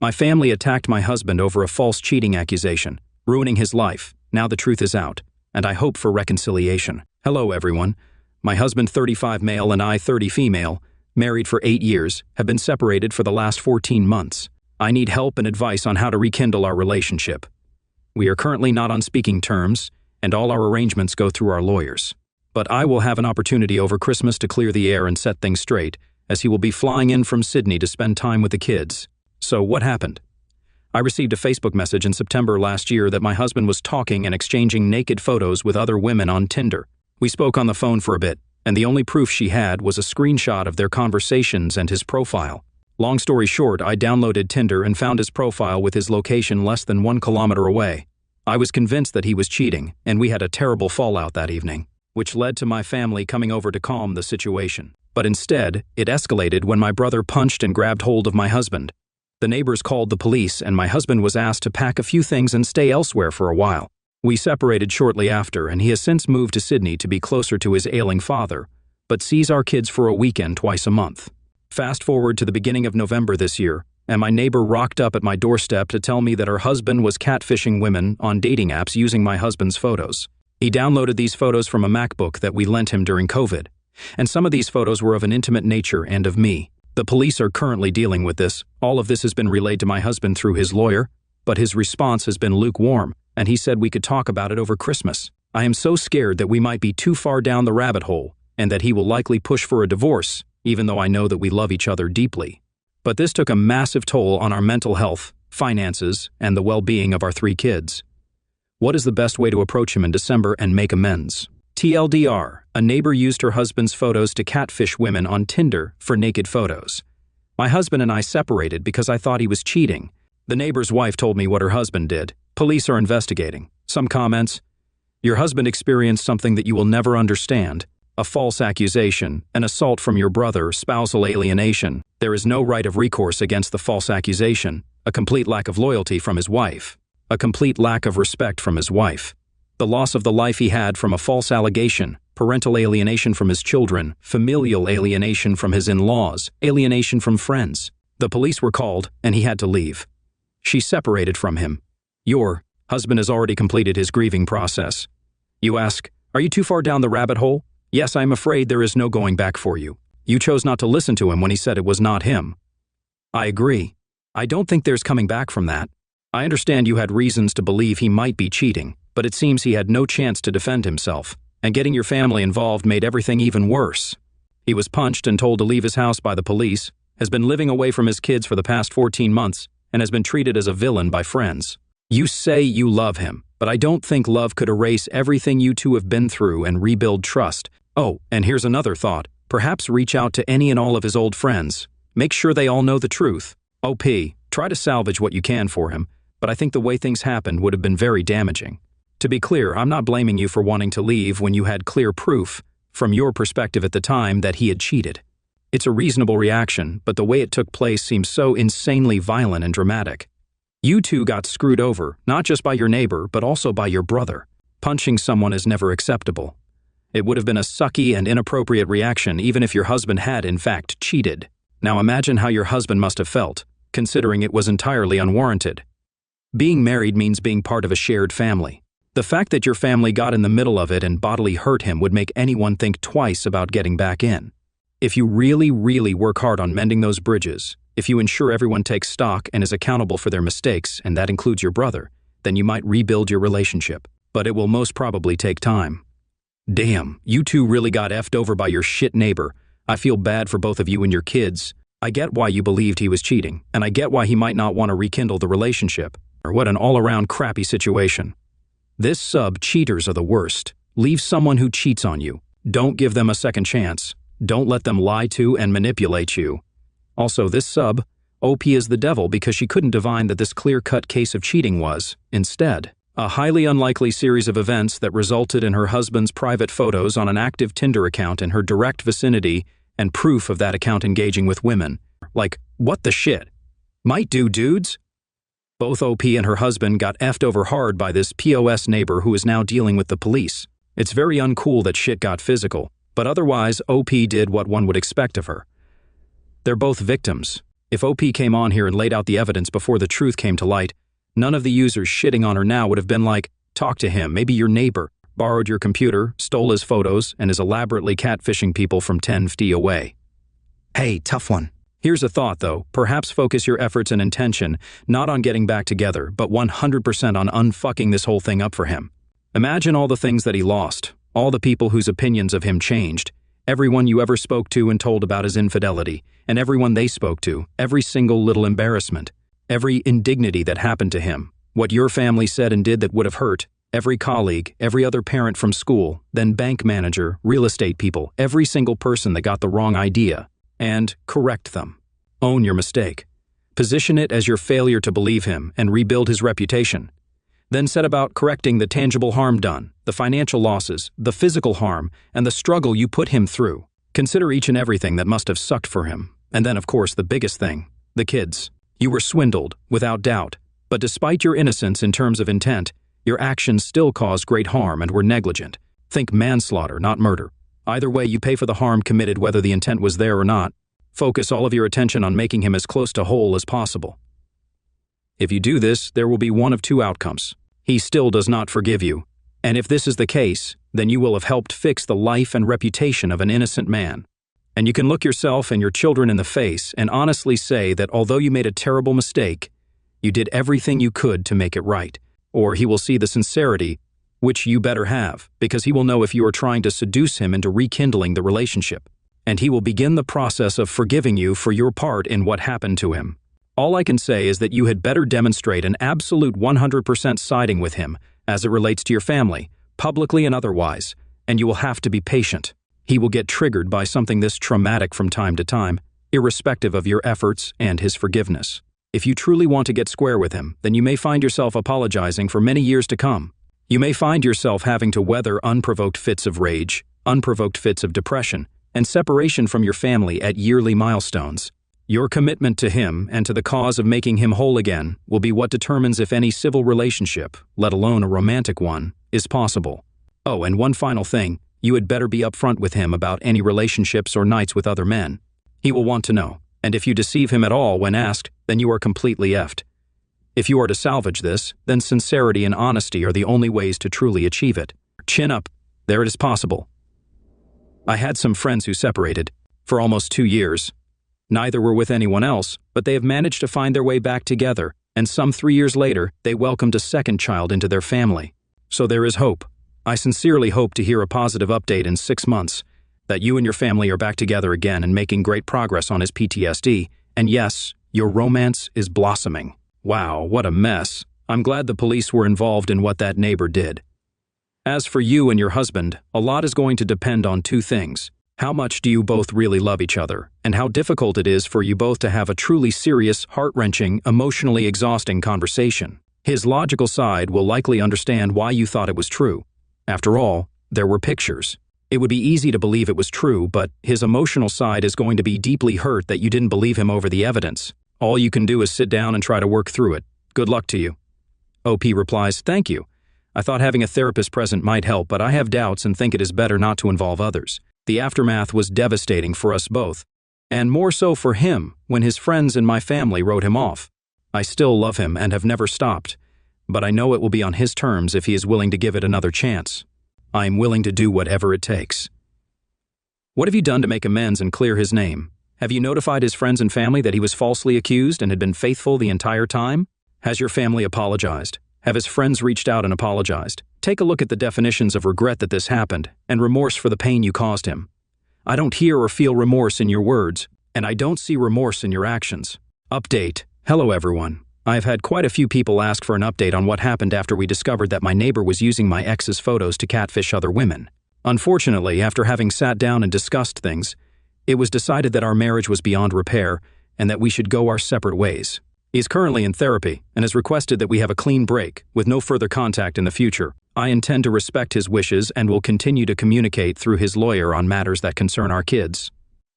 My family attacked my husband over a false cheating accusation, ruining his life. Now the truth is out, and I hope for reconciliation. Hello, everyone. My husband, 35 male, and I, 30 female, married for 8 years, have been separated for the last 14 months. I need help and advice on how to rekindle our relationship. We are currently not on speaking terms, and all our arrangements go through our lawyers. But I will have an opportunity over Christmas to clear the air and set things straight, as he will be flying in from Sydney to spend time with the kids. So what happened? I received a Facebook message in September last year that my husband was talking and exchanging naked photos with other women on Tinder. We spoke on the phone for a bit, and the only proof she had was a screenshot of their conversations and his profile. Long story short, I downloaded Tinder and found his profile with his location less than 1 kilometer away. I was convinced that he was cheating, and we had a terrible fallout that evening, which led to my family coming over to calm the situation. But instead, it escalated when my brother punched and grabbed hold of my husband. The neighbors called the police, and my husband was asked to pack a few things and stay elsewhere for a while. We separated shortly after, and he has since moved to Sydney to be closer to his ailing father, but sees our kids for a weekend twice a month. Fast forward to the beginning of November this year, and my neighbor rocked up at my doorstep to tell me that her husband was catfishing women on dating apps using my husband's photos. He downloaded these photos from a MacBook that we lent him during COVID, and some of these photos were of an intimate nature and of me. The police are currently dealing with this. All of this has been relayed to my husband through his lawyer, but his response has been lukewarm, and he said we could talk about it over Christmas. I am so scared that we might be too far down the rabbit hole, and that he will likely push for a divorce, even though I know that we love each other deeply. But this took a massive toll on our mental health, finances, and the well-being of our 3 kids. What is the best way to approach him in December and make amends? TLDR, a neighbor used her husband's photos to catfish women on Tinder for naked photos. My husband and I separated because I thought he was cheating. The neighbor's wife told me what her husband did. Police are investigating. Some comments: your husband experienced something that you will never understand. A false accusation, an assault from your brother, spousal alienation. There is no right of recourse against the false accusation, a complete lack of loyalty from his wife, a complete lack of respect from his wife, the loss of the life he had from a false allegation, parental alienation from his children, familial alienation from his in-laws, alienation from friends. The police were called, and he had to leave. She separated from him. Your husband has already completed his grieving process. You ask, are you too far down the rabbit hole? Yes, I'm afraid there is no going back for you. You chose not to listen to him when he said it was not him. I agree. I don't think there's coming back from that. I understand you had reasons to believe he might be cheating, but it seems he had no chance to defend himself, and getting your family involved made everything even worse. He was punched and told to leave his house by the police, has been living away from his kids for the past 14 months, and has been treated as a villain by friends. You say you love him, but I don't think love could erase everything you two have been through and rebuild trust. Oh, and here's another thought. Perhaps reach out to any and all of his old friends. Make sure they all know the truth. OP, try to salvage what you can for him, but I think the way things happened would have been very damaging. To be clear, I'm not blaming you for wanting to leave when you had clear proof, from your perspective at the time, that he had cheated. It's a reasonable reaction, but the way it took place seems so insanely violent and dramatic. You two got screwed over, not just by your neighbor, but also by your brother. Punching someone is never acceptable. It would have been a sucky and inappropriate reaction even if your husband had in fact cheated. Now imagine how your husband must have felt, considering it was entirely unwarranted. Being married means being part of a shared family. The fact that your family got in the middle of it and bodily hurt him would make anyone think twice about getting back in. If you really, really work hard on mending those bridges, if you ensure everyone takes stock and is accountable for their mistakes, and that includes your brother, then you might rebuild your relationship. But it will most probably take time. Damn, you two really got effed over by your shit neighbor. I feel bad for both of you and your kids. I get why you believed he was cheating, and I get why he might not want to rekindle the relationship. Or what an all-around crappy situation. This sub cheaters are the worst. Leave someone who cheats on you. Don't give them a second chance. Don't let them lie to and manipulate you. Also, this sub, OP is the devil because she couldn't divine that this clear-cut case of cheating was, instead, a highly unlikely series of events that resulted in her husband's private photos on an active Tinder account in her direct vicinity and proof of that account engaging with women. Like, what the shit? Might do, dudes? Both OP and her husband got effed over hard by this POS neighbor who is now dealing with the police. It's very uncool that shit got physical, but otherwise OP did what one would expect of her. They're both victims. If OP came on here and laid out the evidence before the truth came to light, none of the users shitting on her now would have been like, talk to him, maybe your neighbor, borrowed your computer, stole his photos, and is elaborately catfishing people from 10 feet away. Hey, tough one. Here's a thought, though. Perhaps focus your efforts and intention not on getting back together, but 100% on unfucking this whole thing up for him. Imagine all the things that he lost, all the people whose opinions of him changed, everyone you ever spoke to and told about his infidelity, and everyone they spoke to, every single little embarrassment, every indignity that happened to him, what your family said and did that would have hurt, every colleague, every other parent from school, then bank manager, real estate people, every single person that got the wrong idea. And correct them. Own your mistake. Position it as your failure to believe him and rebuild his reputation. Then set about correcting the tangible harm done, the financial losses, the physical harm, and the struggle you put him through. Consider each and everything that must have sucked for him. And then, of course, the biggest thing, the kids. You were swindled, without doubt. But despite your innocence in terms of intent, your actions still caused great harm and were negligent. Think manslaughter, not murder. Either way, you pay for the harm committed whether the intent was there or not. Focus all of your attention on making him as close to whole as possible. If you do this, there will be one of two outcomes. He still does not forgive you. And if this is the case, then you will have helped fix the life and reputation of an innocent man. And you can look yourself and your children in the face and honestly say that although you made a terrible mistake, you did everything you could to make it right. Or he will see the sincerity, which you better have, because he will know if you are trying to seduce him into rekindling the relationship. And he will begin the process of forgiving you for your part in what happened to him. All I can say is that you had better demonstrate an absolute 100% siding with him as it relates to your family, publicly and otherwise, and you will have to be patient. He will get triggered by something this traumatic from time to time, irrespective of your efforts and his forgiveness. If you truly want to get square with him, then you may find yourself apologizing for many years to come. You may find yourself having to weather unprovoked fits of rage, unprovoked fits of depression, and separation from your family at yearly milestones. Your commitment to him and to the cause of making him whole again will be what determines if any civil relationship, let alone a romantic one, is possible. Oh, and one final thing, you had better be upfront with him about any relationships or nights with other men. He will want to know, and if you deceive him at all when asked, then you are completely effed. If you are to salvage this, then sincerity and honesty are the only ways to truly achieve it. Chin up. There it is possible. I had some friends who separated for almost 2 years. Neither were with anyone else, but they have managed to find their way back together, and some 3 years later, they welcomed a second child into their family. So there is hope. I sincerely hope to hear a positive update in 6 months, that you and your family are back together again and making great progress on his PTSD, and yes, your romance is blossoming. Wow, what a mess. I'm glad the police were involved in what that neighbor did. As for you and your husband, a lot is going to depend on 2 things. How much do you both really love each other, and how difficult it is for you both to have a truly serious, heart-wrenching, emotionally exhausting conversation. His logical side will likely understand why you thought it was true. After all, there were pictures. It would be easy to believe it was true, but his emotional side is going to be deeply hurt that you didn't believe him over the evidence. All you can do is sit down and try to work through it. Good luck to you. OP replies, thank you. I thought having a therapist present might help, but I have doubts and think it is better not to involve others. The aftermath was devastating for us both, and more so for him when his friends and my family wrote him off. I still love him and have never stopped, but I know it will be on his terms if he is willing to give it another chance. I am willing to do whatever it takes. What have you done to make amends and clear his name? Have you notified his friends and family that he was falsely accused and had been faithful the entire time? Has your family apologized? Have his friends reached out and apologized? Take a look at the definitions of regret that this happened and remorse for the pain you caused him. I don't hear or feel remorse in your words, and I don't see remorse in your actions. Update. Hello everyone. I have had quite a few people ask for an update on what happened after we discovered that my neighbor was using my ex's photos to catfish other women. Unfortunately, after having sat down and discussed things, it was decided that our marriage was beyond repair and that we should go our separate ways. He is currently in therapy and has requested that we have a clean break with no further contact in the future. I intend to respect his wishes and will continue to communicate through his lawyer on matters that concern our kids.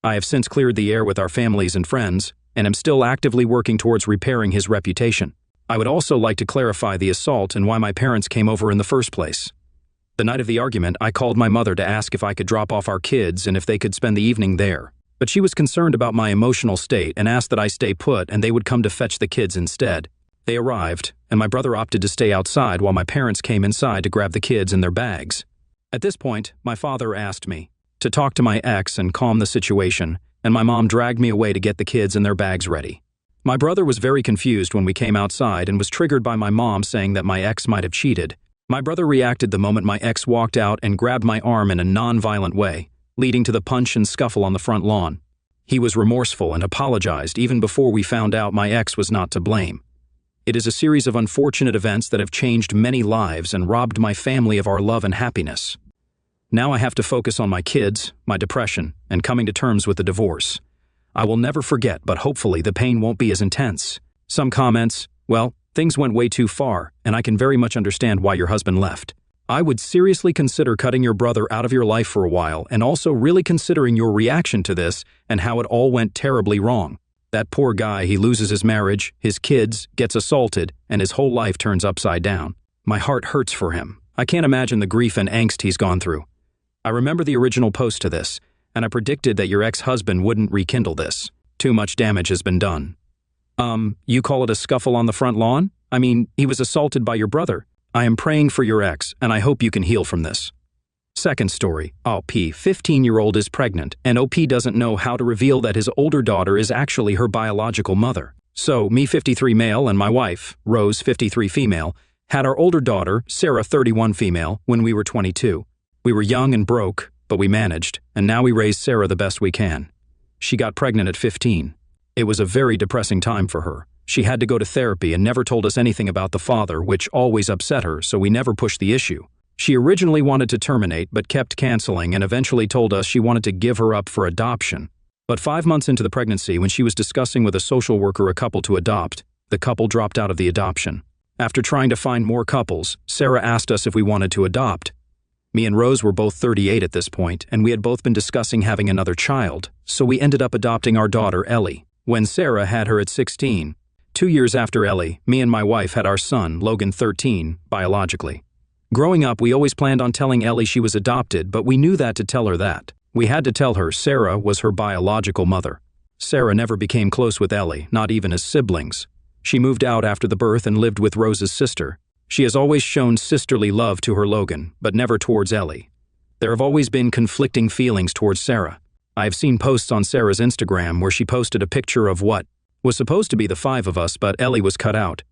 I have since cleared the air with our families and friends and am still actively working towards repairing his reputation. I would also like to clarify the assault and why my parents came over in the first place. The night of the argument, I called my mother to ask if I could drop off our kids and if they could spend the evening there. But she was concerned about my emotional state and asked that I stay put and they would come to fetch the kids instead. They arrived, and my brother opted to stay outside while my parents came inside to grab the kids and their bags. At this point, my father asked me to talk to my ex and calm the situation, and my mom dragged me away to get the kids and their bags ready. My brother was very confused when we came outside and was triggered by my mom saying that my ex might have cheated. My brother reacted the moment my ex walked out and grabbed my arm in a non-violent way, leading to the punch and scuffle on the front lawn. He was remorseful and apologized even before we found out my ex was not to blame. It is a series of unfortunate events that have changed many lives and robbed my family of our love and happiness. Now I have to focus on my kids, my depression, and coming to terms with the divorce. I will never forget, but hopefully the pain won't be as intense. Some comments, well, things went way too far, and I can very much understand why your husband left. I would seriously consider cutting your brother out of your life for a while and also really considering your reaction to this and how it all went terribly wrong. That poor guy, he loses his marriage, his kids, gets assaulted, and his whole life turns upside down. My heart hurts for him. I can't imagine the grief and angst he's gone through. I remember the original post to this, and I predicted that your ex-husband wouldn't rekindle this. Too much damage has been done. You call it a scuffle on the front lawn? I mean, he was assaulted by your brother. I am praying for your ex, and I hope you can heal from this. Second story, OP, 15-year-old is pregnant, and OP doesn't know how to reveal that his older daughter is actually her biological mother. So, me 53 male and my wife, Rose 53 female, had our older daughter, Sarah 31 female, when we were 22. We were young and broke, but we managed, and now we raise Sarah the best we can. She got pregnant at 15. It was a very depressing time for her. She had to go to therapy and never told us anything about the father, which always upset her, so we never pushed the issue. She originally wanted to terminate, but kept canceling and eventually told us she wanted to give her up for adoption. But 5 months into the pregnancy, when she was discussing with a social worker a couple to adopt, the couple dropped out of the adoption. After trying to find more couples, Sarah asked us if we wanted to adopt. Me and Rose were both 38 at this point, and we had both been discussing having another child, so we ended up adopting our daughter, Ellie, when Sarah had her at 16. 2 years after Ellie, me and my wife had our son, Logan 13, biologically. Growing up, we always planned on telling Ellie she was adopted, but we knew that to tell her that. We had to tell her Sarah was her biological mother. Sarah never became close with Ellie, not even as siblings. She moved out after the birth and lived with Rose's sister. She has always shown sisterly love to her Logan, but never towards Ellie. There have always been conflicting feelings towards Sarah. I have seen posts on Sarah's Instagram where she posted a picture of what was supposed to be the 5 of us, but Ellie was cut out.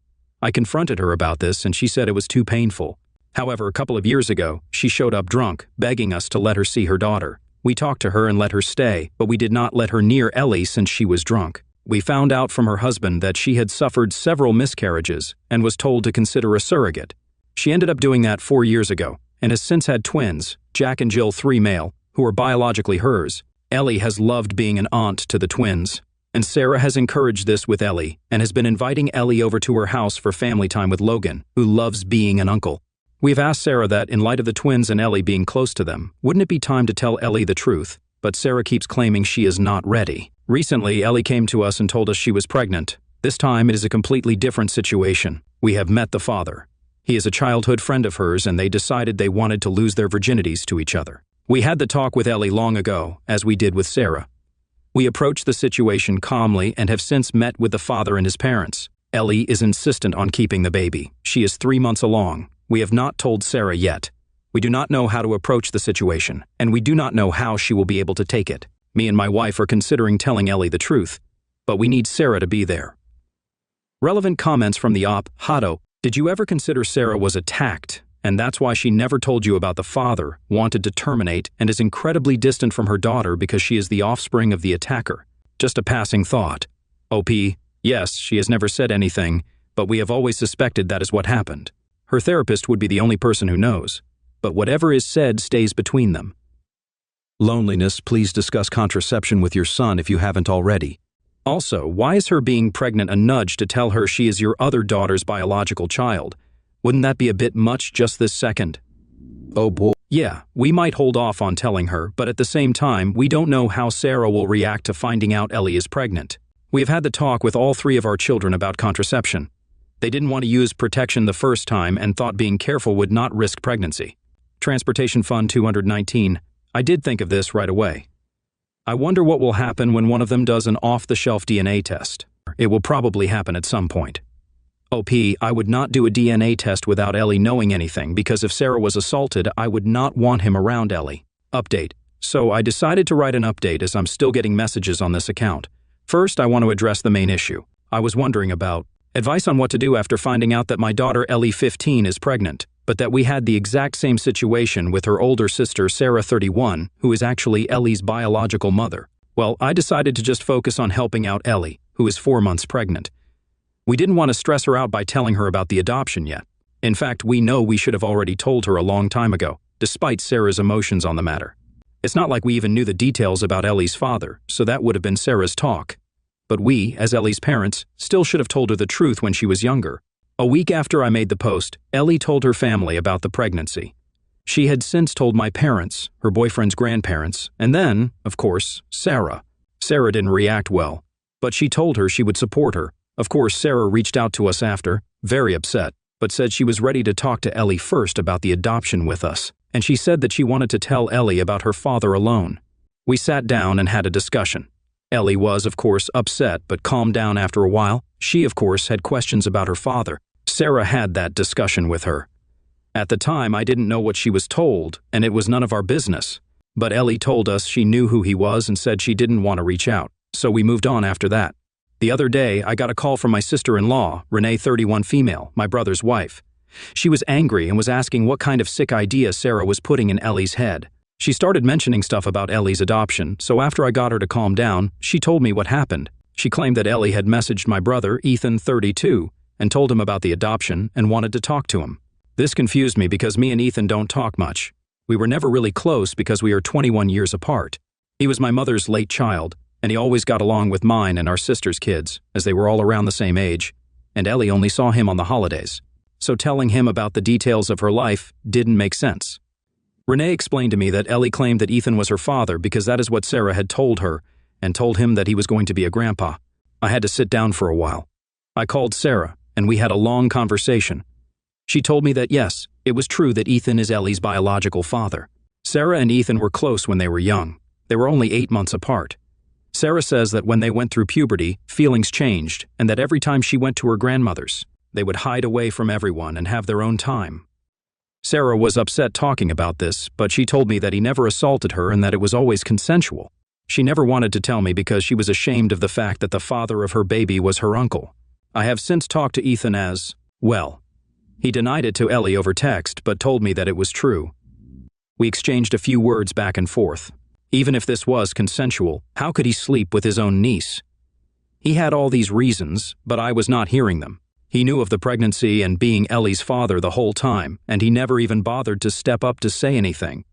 I confronted her about this and she said it was too painful. However, a couple of years ago, she showed up drunk, begging us to let her see her daughter. We talked to her and let her stay, but we did not let her near Ellie since she was drunk. We found out from her husband that she had suffered several miscarriages and was told to consider a surrogate. She ended up doing that 4 years ago and has since had twins, Jack and Jill 3 male, who are biologically hers. Ellie has loved being an aunt to the twins, and Sarah has encouraged this with Ellie and has been inviting Ellie over to her house for family time with Logan, who loves being an uncle. We've asked Sarah that, in light of the twins and Ellie being close to them, wouldn't it be time to tell Ellie the truth? But Sarah keeps claiming she is not ready. Recently, Ellie came to us and told us she was pregnant. This time, it is a completely different situation. We have met the father. He is a childhood friend of hers, and they decided they wanted to lose their virginities to each other. We had the talk with Ellie long ago, as we did with Sarah. We approached the situation calmly and have since met with the father and his parents. Ellie is insistent on keeping the baby. She is 3 months along. We have not told Sarah yet. We do not know how to approach the situation, and we do not know how she will be able to take it. Me and my wife are considering telling Ellie the truth, but we need Sarah to be there. Relevant comments from the op, Hado. Did you ever consider Sarah was attacked, and that's why she never told you about the father, wanted to terminate, and is incredibly distant from her daughter because she is the offspring of the attacker? Just a passing thought. OP, yes, she has never said anything, but we have always suspected that is what happened. Her therapist would be the only person who knows, but whatever is said stays between them. Loneliness, please discuss contraception with your son if you haven't already. Also, why is her being pregnant a nudge to tell her she is your other daughter's biological child? Wouldn't that be a bit much just this second? Oh boy. Yeah, we might hold off on telling her, but at the same time, we don't know how Sarah will react to finding out Ellie is pregnant. We have had the talk with all 3 of our children about contraception. They didn't want to use protection the first time and thought being careful would not risk pregnancy. Transportation Fund 219. I did think of this right away. I wonder what will happen when one of them does an off-the-shelf DNA test. It will probably happen at some point. OP, I would not do a DNA test without Ellie knowing anything, because if Sarah was assaulted, I would not want him around Ellie. Update. So I decided to write an update as I'm still getting messages on this account. First, I want to address the main issue. I was wondering about advice on what to do after finding out that my daughter Ellie, 15, is pregnant, but that we had the exact same situation with her older sister Sarah, 31, who is actually Ellie's biological mother. Well, I decided to just focus on helping out Ellie, who is 4 months pregnant. We didn't want to stress her out by telling her about the adoption yet. In fact, we know we should have already told her a long time ago, despite Sarah's emotions on the matter. It's not like we even knew the details about Ellie's father, so that would have been Sarah's talk. But we, as Ellie's parents, still should have told her the truth when she was younger. A week after I made the post, Ellie told her family about the pregnancy. She had since told my parents, her boyfriend's grandparents, and then, of course, Sarah. Sarah didn't react well, but she told her she would support her. Of course, Sarah reached out to us after, very upset, but said she was ready to talk to Ellie first about the adoption with us, and she said that she wanted to tell Ellie about her father alone. We sat down and had a discussion. Ellie was, of course, upset, but calmed down after a while. She, of course, had questions about her father. Sarah had that discussion with her. At the time, I didn't know what she was told, and it was none of our business. But Ellie told us she knew who he was and said she didn't want to reach out, so we moved on after that. The other day, I got a call from my sister-in-law, Renee, 31, female, my brother's wife. She was angry and was asking what kind of sick idea Sarah was putting in Ellie's head. She started mentioning stuff about Ellie's adoption, so after I got her to calm down, she told me what happened. She claimed that Ellie had messaged my brother, Ethan, 32, and told him about the adoption and wanted to talk to him. This confused me because me and Ethan don't talk much. We were never really close because we are 21 years apart. He was my mother's late child, and he always got along with mine and our sister's kids, as they were all around the same age, and Ellie only saw him on the holidays. So telling him about the details of her life didn't make sense. Renee explained to me that Ellie claimed that Ethan was her father because that is what Sarah had told her, and told him that he was going to be a grandpa. I had to sit down for a while. I called Sarah, and we had a long conversation. She told me that yes, it was true that Ethan is Ellie's biological father. Sarah and Ethan were close when they were young. They were only 8 months apart. Sarah says that when they went through puberty, feelings changed, and that every time she went to her grandmother's, they would hide away from everyone and have their own time. Sarah was upset talking about this, but she told me that he never assaulted her and that it was always consensual. She never wanted to tell me because she was ashamed of the fact that the father of her baby was her uncle. I have since talked to Ethan as, well. He denied it to Ellie over text, but told me that it was true. We exchanged a few words back and forth. Even if this was consensual, how could he sleep with his own niece? He had all these reasons, but I was not hearing them. He knew of the pregnancy and being Ellie's father the whole time, and he never even bothered to step up to say anything.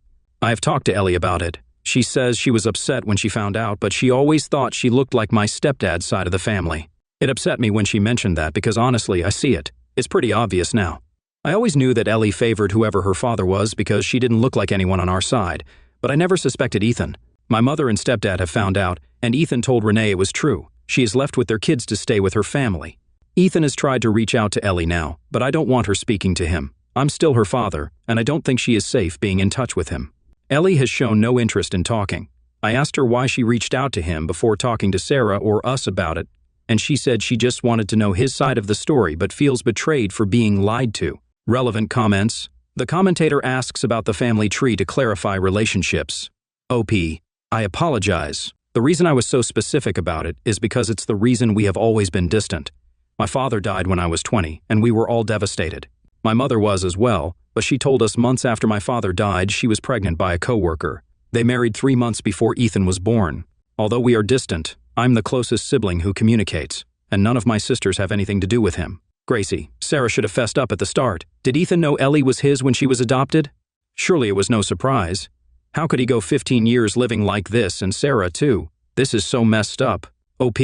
I have talked to Ellie about it. She says she was upset when she found out, but she always thought she looked like my stepdad's side of the family. It upset me when she mentioned that because honestly, I see it. It's pretty obvious now. I always knew that Ellie favored whoever her father was because she didn't look like anyone on our side, but I never suspected Ethan. My mother and stepdad have found out, and Ethan told Renee it was true. She is left with their kids to stay with her family. Ethan has tried to reach out to Ellie now, but I don't want her speaking to him. I'm still her father, and I don't think she is safe being in touch with him. Ellie has shown no interest in talking. I asked her why she reached out to him before talking to Sarah or us about it, and she said she just wanted to know his side of the story but feels betrayed for being lied to. Relevant comments. The commentator asks about the family tree to clarify relationships. OP. I apologize. The reason I was so specific about it is because it's the reason we have always been distant. My father died when I was 20, and we were all devastated. My mother was as well, but she told us months after my father died she was pregnant by a coworker. They married 3 months before Ethan was born. Although we are distant, I'm the closest sibling who communicates, and none of my sisters have anything to do with him. Gracie, Sarah should have fessed up at the start. Did Ethan know Ellie was his when she was adopted? Surely it was no surprise. How could he go 15 years living like this, and Sarah too? This is so messed up. OP.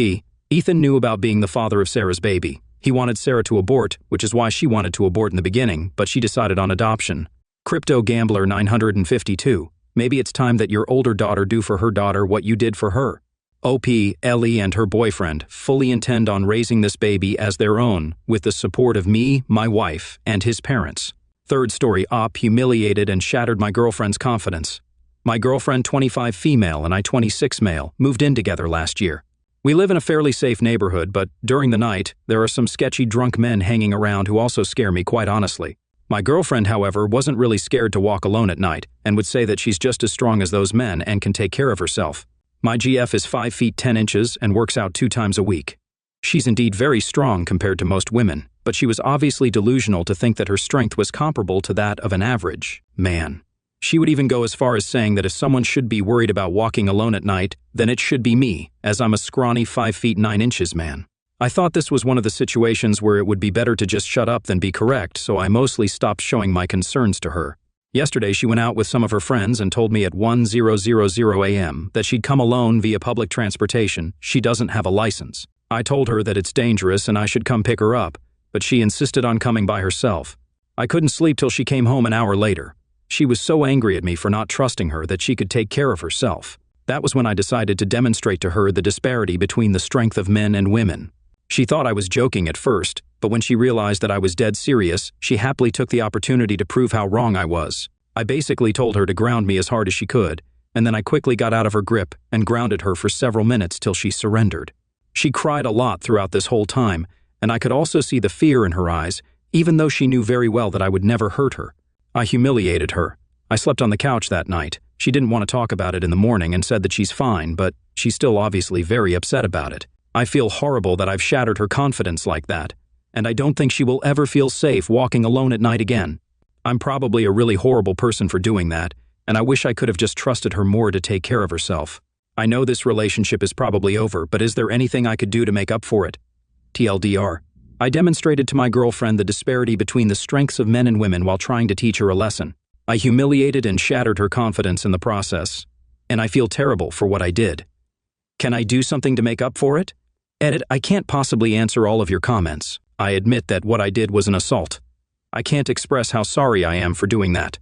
Ethan knew about being the father of Sarah's baby. He wanted Sarah to abort, which is why she wanted to abort in the beginning, but she decided on adoption. Crypto Gambler 952. Maybe it's time that your older daughter do for her daughter what you did for her. OP, Ellie and her boyfriend fully intend on raising this baby as their own with the support of me, my wife, and his parents. Third story. OP humiliated and shattered my girlfriend's confidence. My girlfriend, 25 female, and I, 26 male, moved in together last year. We live in a fairly safe neighborhood, but during the night, there are some sketchy drunk men hanging around who also scare me quite honestly. My girlfriend, however, wasn't really scared to walk alone at night and would say that she's just as strong as those men and can take care of herself. My GF is 5 feet 10 inches and works out 2 times a week. She's indeed very strong compared to most women, but she was obviously delusional to think that her strength was comparable to that of an average man. She would even go as far as saying that if someone should be worried about walking alone at night, then it should be me, as I'm a scrawny 5 feet 9 inches man. I thought this was one of the situations where it would be better to just shut up than be correct, so I mostly stopped showing my concerns to her. Yesterday, she went out with some of her friends and told me at 10:00 a.m. that she'd come alone via public transportation. She doesn't have a license. I told her that it's dangerous and I should come pick her up, but she insisted on coming by herself. I couldn't sleep till she came home an hour later. She was so angry at me for not trusting her that she could take care of herself. That was when I decided to demonstrate to her the disparity between the strength of men and women. She thought I was joking at first, but when she realized that I was dead serious, she happily took the opportunity to prove how wrong I was. I basically told her to ground me as hard as she could, and then I quickly got out of her grip and grounded her for several minutes till she surrendered. She cried a lot throughout this whole time, and I could also see the fear in her eyes, even though she knew very well that I would never hurt her. I humiliated her. I slept on the couch that night. She didn't want to talk about it in the morning and said that she's fine, but she's still obviously very upset about it. I feel horrible that I've shattered her confidence like that, and I don't think she will ever feel safe walking alone at night again. I'm probably a really horrible person for doing that, and I wish I could have just trusted her more to take care of herself. I know this relationship is probably over, but is there anything I could do to make up for it? TLDR. I demonstrated to my girlfriend the disparity between the strengths of men and women while trying to teach her a lesson. I humiliated and shattered her confidence in the process, and I feel terrible for what I did. Can I do something to make up for it? Edit, I can't possibly answer all of your comments. I admit that what I did was an assault. I can't express how sorry I am for doing that.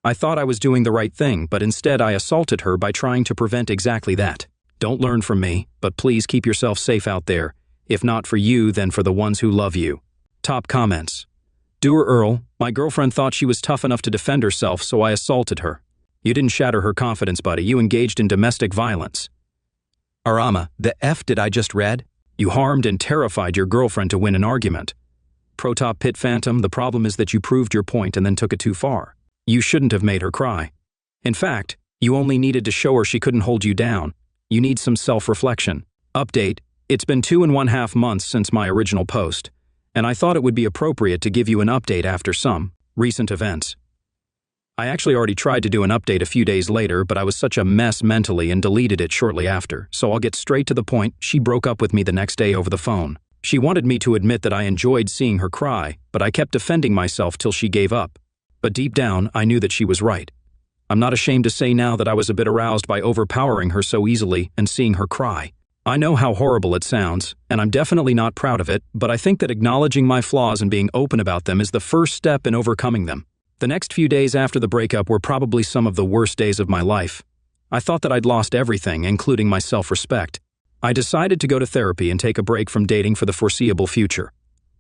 I thought I was doing the right thing, but instead I assaulted her by trying to prevent exactly that. Don't learn from me, but please keep yourself safe out there. If not for you, then for the ones who love you. Top comments. Doer Earl, my girlfriend thought she was tough enough to defend herself, so I assaulted her. You didn't shatter her confidence, buddy. You engaged in domestic violence. Arama, the F did I just read? You harmed and terrified your girlfriend to win an argument. Protop Pit Phantom, the problem is that you proved your point and then took it too far. You shouldn't have made her cry. In fact, you only needed to show her she couldn't hold you down. You need some self-reflection. Update. It's been 2.5 months since my original post, and I thought it would be appropriate to give you an update after some recent events. I actually already tried to do an update a few days later, but I was such a mess mentally and deleted it shortly after, so I'll get straight to the point. She broke up with me the next day over the phone. She wanted me to admit that I enjoyed seeing her cry, but I kept defending myself till she gave up. But deep down, I knew that she was right. I'm not ashamed to say now that I was a bit aroused by overpowering her so easily and seeing her cry. I know how horrible it sounds, and I'm definitely not proud of it, but I think that acknowledging my flaws and being open about them is the first step in overcoming them. The next few days after the breakup were probably some of the worst days of my life. I thought that I'd lost everything, including my self-respect. I decided to go to therapy and take a break from dating for the foreseeable future.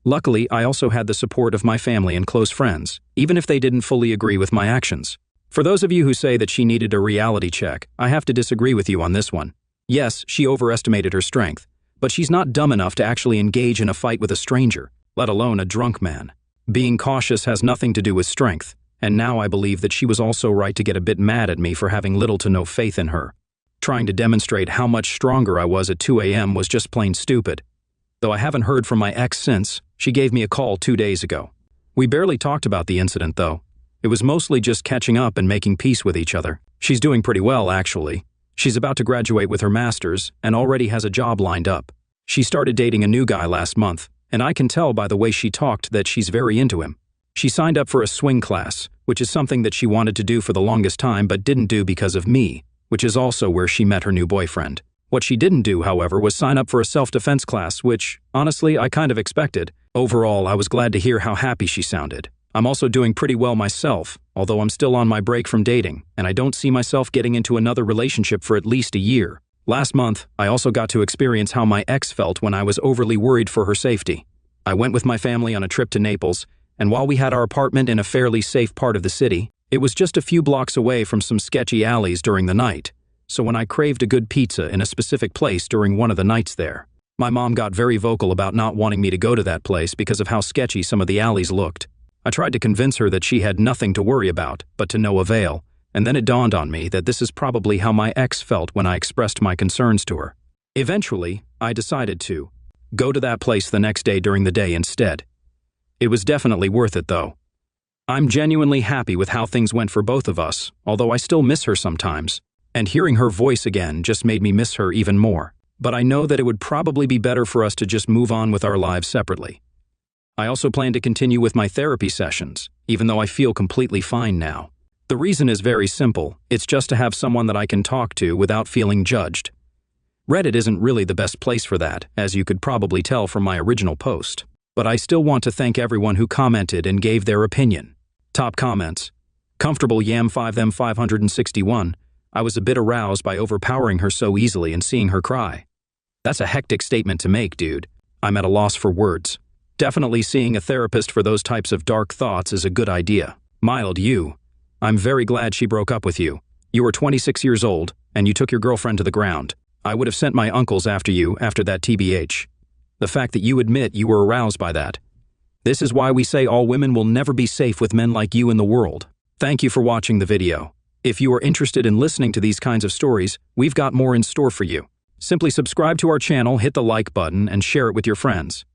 Luckily, I also had the support of my family and close friends, even if they didn't fully agree with my actions. For those of you who say that she needed a reality check, I have to disagree with you on this one. Yes, she overestimated her strength, but she's not dumb enough to actually engage in a fight with a stranger, let alone a drunk man. Being cautious has nothing to do with strength, and now I believe that she was also right to get a bit mad at me for having little to no faith in her. Trying to demonstrate how much stronger I was at 2 a.m. was just plain stupid. Though I haven't heard from my ex since, she gave me a call 2 days ago. We barely talked about the incident, though. It was mostly just catching up and making peace with each other. She's doing pretty well, actually. She's about to graduate with her master's and already has a job lined up. She started dating a new guy last month, and I can tell by the way she talked that she's very into him. She signed up for a swing class, which is something that she wanted to do for the longest time but didn't do because of me, which is also where she met her new boyfriend. What she didn't do, however, was sign up for a self-defense class, which, honestly, I kind of expected. Overall, I was glad to hear how happy she sounded. I'm also doing pretty well myself, although I'm still on my break from dating, and I don't see myself getting into another relationship for at least a year. Last month, I also got to experience how my ex felt when I was overly worried for her safety. I went with my family on a trip to Naples, and while we had our apartment in a fairly safe part of the city, It was just a few blocks away from some sketchy alleys during the night, so when I craved a good pizza in a specific place during one of the nights there, my mom got very vocal about not wanting me to go to that place because of how sketchy some of the alleys looked. I tried to convince her that she had nothing to worry about, but to no avail, and then it dawned on me that this is probably how my ex felt when I expressed my concerns to her. Eventually, I decided to go to that place the next day during the day instead. It was definitely worth it, though. I'm genuinely happy with how things went for both of us, although I still miss her sometimes, and hearing her voice again just made me miss her even more. But I know that it would probably be better for us to just move on with our lives separately. I also plan to continue with my therapy sessions, even though I feel completely fine now. The reason is very simple. It's just to have someone that I can talk to without feeling judged. Reddit isn't really the best place for that, as you could probably tell from my original post. But I still want to thank everyone who commented and gave their opinion. Top comments. Comfortable Yam 5M 561. I was a bit aroused by overpowering her so easily and seeing her cry. That's a hectic statement to make, dude. I'm at a loss for words. Definitely seeing a therapist for those types of dark thoughts is a good idea. Mild you. I'm very glad she broke up with you. You were 26 years old, and you took your girlfriend to the ground. I would have sent my uncles after you after that TBH. The fact that you admit you were aroused by that. This is why we say all women will never be safe with men like you in the world. Thank you for watching the video. If you are interested in listening to these kinds of stories, we've got more in store for you. Simply subscribe to our channel, hit the like button, and share it with your friends.